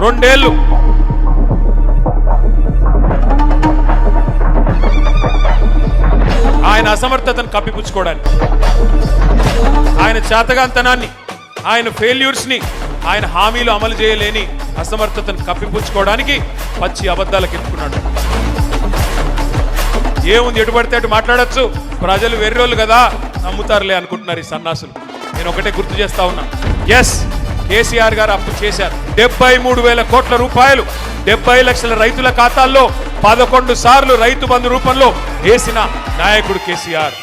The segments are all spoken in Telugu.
2 ఏళ్ళు ఆయన అసమర్థతను కప్పిపుచ్చుకోవడానికి, ఆయన చేతగాంతనాన్ని, ఆయన ఫెయిల్యూర్స్ని, ఆయన హామీలు అమలు చేయలేని అసమర్థతను కప్పిపుచ్చుకోవడానికి పచ్చి అబద్ధాలకు ఎత్తుకున్నాడు. ఏముంది, ఎటుపడితే అటు మాట్లాడచ్చు, ప్రజలు వెర్రోళ్ళు కదా నమ్ముతారులే అనుకుంటున్నారు ఈ సన్నాసులు. నేను ఒకటే గుర్తు చేస్తా ఉన్నా, ఎస్ కేసీఆర్ గారు అప్పు చేశారు. 73,000 కోట్ల రూపాయలు 70 లక్షల రైతుల ఖాతాల్లో 11 సార్లు రైతు బంధు రూపంలో వేసిన నాయకుడు కేసీఆర్.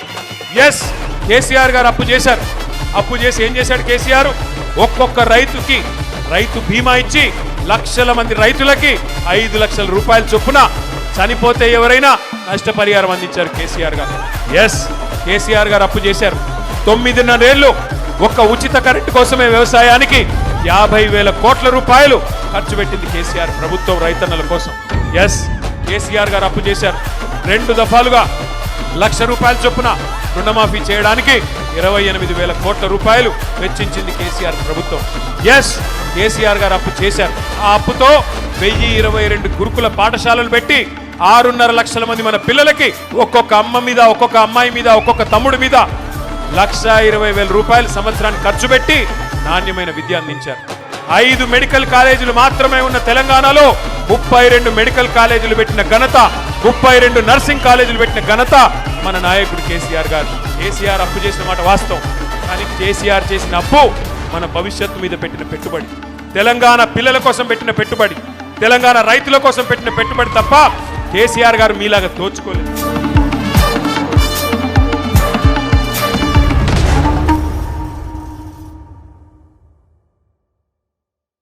ఎస్ కేసీఆర్ గారు అప్పు చేశారు. అప్పు చేసి ఏం చేశాడు కేసీఆర్? ఒక్కొక్క రైతుకి రైతు బీమా ఇచ్చి లక్షల మంది రైతులకి 5 లక్షల రూపాయల చొప్పున చనిపోతే ఎవరైనా నష్టపరిహారం అందించారు కేసీఆర్ గారు. ఎస్ కేసీఆర్ గారు అప్పు చేశారు. 9.5 ఏళ్ళు ఒక్క ఉచిత కరెంటు కోసమే వ్యవసాయానికి 50,000 కోట్ల రూపాయలు ఖర్చు పెట్టింది కేసీఆర్ ప్రభుత్వం రైతన్నల కోసం. ఎస్ కేసీఆర్ గారు అప్పు చేశారు. 2 దఫాలుగా 1,00,000 రూపాయల చొప్పున రుణమాఫీ చేయడానికి 28,000 కోట్ల రూపాయలు వెచ్చించింది కేసీఆర్ ప్రభుత్వం. ఎస్ కేసీఆర్ గారు అప్పు చేశారు. ఆ అప్పుతో 1022 గురుకుల పాఠశాలలు పెట్టి 6.5 లక్షల మంది మన పిల్లలకి ఒక్కొక్క అమ్మ మీద, ఒక్కొక్క అమ్మాయి మీద, ఒక్కొక్క తమ్ముడి మీద 1,20,000 రూపాయలు సంవత్సరానికి ఖర్చు పెట్టి నాణ్యమైన విద్య అందించారు. 5 మెడికల్ కాలేజీలు మాత్రమే ఉన్న తెలంగాణలో 32 మెడికల్ కాలేజీలు పెట్టిన ఘనత, 32 నర్సింగ్ కాలేజీలు పెట్టిన ఘనత మన నాయకుడు కేసీఆర్ గారు. కేసీఆర్ అప్పు చేసిన మాట వాస్తవం, కానీ కేసీఆర్ చేసిన అప్పు మన భవిష్యత్తు మీద పెట్టిన పెట్టుబడి, తెలంగాణ పిల్లల కోసం పెట్టిన పెట్టుబడి, తెలంగాణ రైతుల కోసం పెట్టిన పెట్టుబడి తప్ప కేసీఆర్ గారు మీలాగా దోచుకోలేదు.